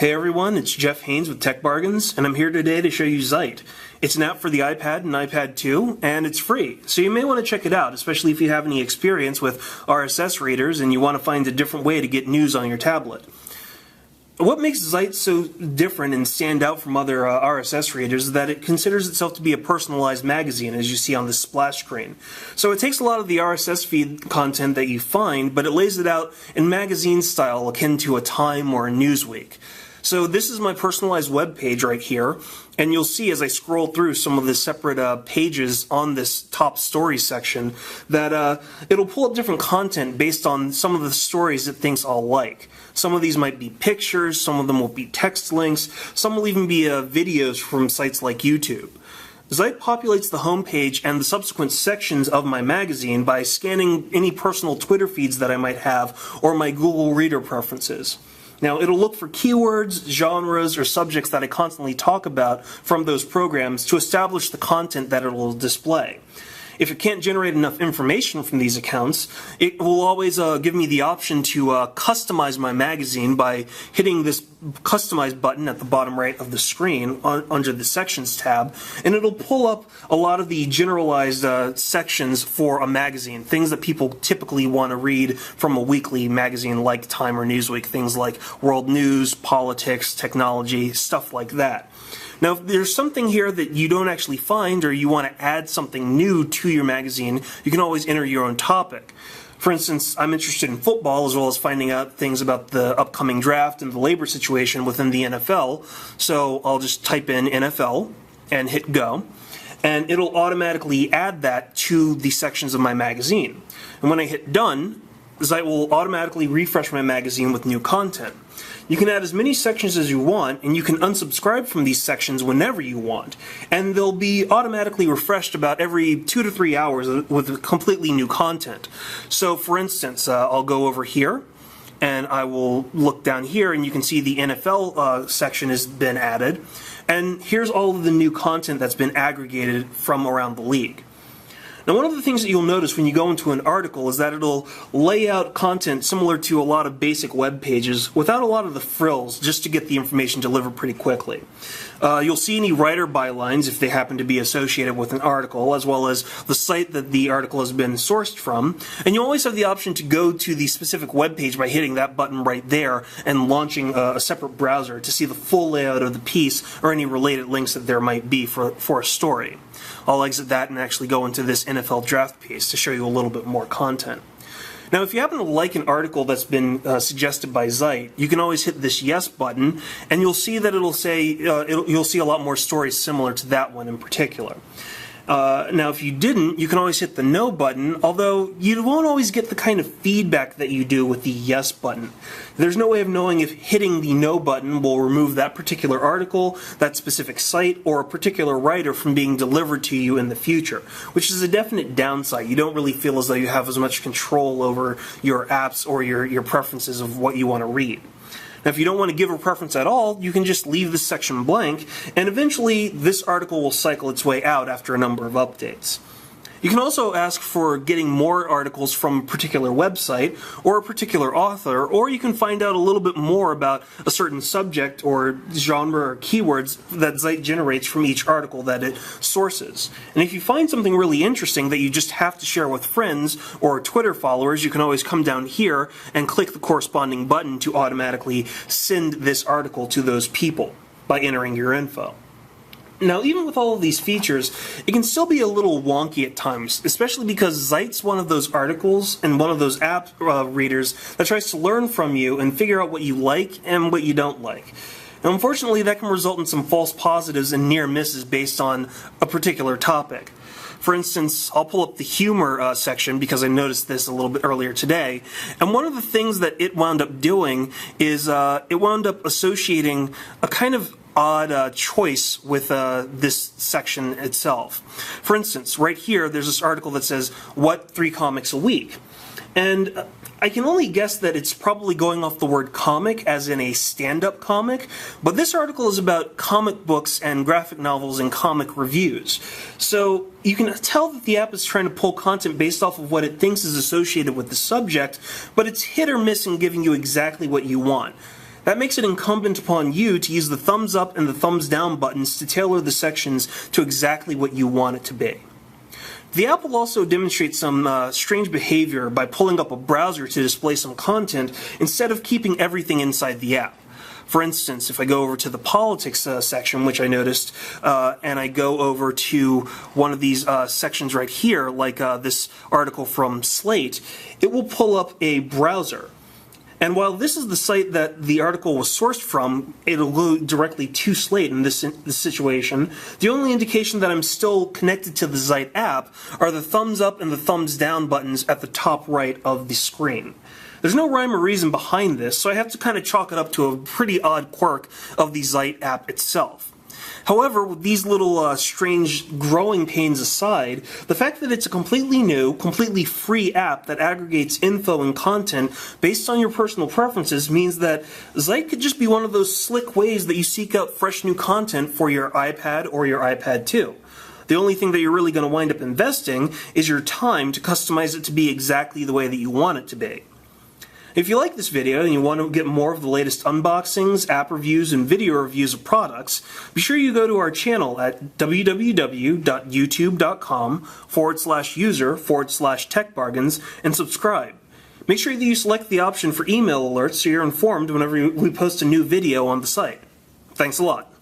Hey everyone, it's Jeff Haynes with Tech Bargains, and I'm here today to show you Zite. It's an app for the iPad and iPad 2, and it's free, so you may want to check it out, especially if you have any experience with RSS readers and you want to find a different way to get news on your tablet. What makes Zite so different and stand out from other RSS readers is that it considers itself to be a personalized magazine, as you see on this splash screen. So it takes a lot of the RSS feed content that you find, but it lays it out in magazine style akin to a Time or a Newsweek. So this is my personalized web page right here, and you'll see as I scroll through some of the separate pages on this top story section that it'll pull up different content based on some of the stories it thinks I'll like. Some of these might be pictures, some of them will be text links, some will even be videos from sites like YouTube. Zite populates the homepage and the subsequent sections of my magazine by scanning any personal Twitter feeds that I might have or my Google Reader preferences. Now, it'll look for keywords, genres, or subjects that I constantly talk about from those programs to establish the content that it will display. If it can't generate enough information from these accounts, it will always give me the option to customize my magazine by hitting this Customize button at the bottom right of the screen under the Sections tab, and it'll pull up a lot of the generalized sections for a magazine, things that people typically want to read from a weekly magazine like Time or Newsweek, things like world news, politics, technology, stuff like that. Now, if there's something here that you don't actually find or you want to add something new to your magazine, you can always enter your own topic. For instance, I'm interested in football as well as finding out things about the upcoming draft and the labor situation within the NFL, so I'll just type in NFL and hit go, and it'll automatically add that to the sections of my magazine. And when I hit done, Zite will automatically refresh my magazine with new content. You can add as many sections as you want, and you can unsubscribe from these sections whenever you want, and they'll be automatically refreshed about every 2 to 3 hours with completely new content. So for instance, I'll go over here and I will look down here and you can see the NFL section has been added, and here's all of the new content that's been aggregated from around the league. Now, one of the things that you'll notice when you go into an article is that it'll lay out content similar to a lot of basic web pages without a lot of the frills, just to get the information delivered pretty quickly. You'll see any writer bylines if they happen to be associated with an article, as well as the site that the article has been sourced from. And you always have the option to go to the specific web page by hitting that button right there and launching a separate browser to see the full layout of the piece or any related links that there might be for a story. I'll exit that and actually go into this NFL draft piece to show you a little bit more content. Now, if you happen to like an article that's been suggested by Zite, you can always hit this yes button, and you'll see that it'll say you'll see a lot more stories similar to that one in particular. Now, if you didn't, you can always hit the no button, although you won't always get the kind of feedback that you do with the yes button. There's no way of knowing if hitting the no button will remove that particular article, that specific site, or a particular writer from being delivered to you in the future, which is a definite downside. You don't really feel as though you have as much control over your apps or your preferences of what you want to read. Now, if you don't want to give a preference at all, you can just leave this section blank, and eventually this article will cycle its way out after a number of updates. You can also ask for getting more articles from a particular website or a particular author, or you can find out a little bit more about a certain subject or genre or keywords that Zite generates from each article that it sources. And if you find something really interesting that you just have to share with friends or Twitter followers, you can always come down here and click the corresponding button to automatically send this article to those people by entering your info. Now, even with all of these features, it can still be a little wonky at times, especially because Zite's one of those articles and one of those app readers that tries to learn from you and figure out what you like and what you don't like. And unfortunately, that can result in some false positives and near misses based on a particular topic. For instance, I'll pull up the humor section because I noticed this a little bit earlier today, and one of the things that it wound up doing is it wound up associating a kind of odd choice with this section itself. For instance, right here, there's this article that says, "What 3 comics a week?" And I can only guess that it's probably going off the word comic as in a stand-up comic, but this article is about comic books and graphic novels and comic reviews. So you can tell that the app is trying to pull content based off of what it thinks is associated with the subject, but it's hit or miss in giving you exactly what you want. That makes it incumbent upon you to use the thumbs up and the thumbs down buttons to tailor the sections to exactly what you want it to be. The app will also demonstrate some strange behavior by pulling up a browser to display some content instead of keeping everything inside the app. For instance, if I go over to the politics section, which I noticed, and I go over to one of these sections right here, like this article from Slate, it will pull up a browser. And while this is the site that the article was sourced from, it'll go directly to Slate in this situation. The only indication that I'm still connected to the Zite app are the thumbs up and the thumbs down buttons at the top right of the screen. There's no rhyme or reason behind this, so I have to kind of chalk it up to a pretty odd quirk of the Zite app itself. However, with these little strange growing pains aside, the fact that it's a completely new, completely free app that aggregates info and content based on your personal preferences means that Zite could just be one of those slick ways that you seek out fresh new content for your iPad or your iPad 2. The only thing that you're really going to wind up investing is your time to customize it to be exactly the way that you want it to be. If you like this video and you want to get more of the latest unboxings, app reviews, and video reviews of products, be sure you go to our channel at www.youtube.com/user/techbargains and subscribe. Make sure that you select the option for email alerts so you're informed whenever we post a new video on the site. Thanks a lot.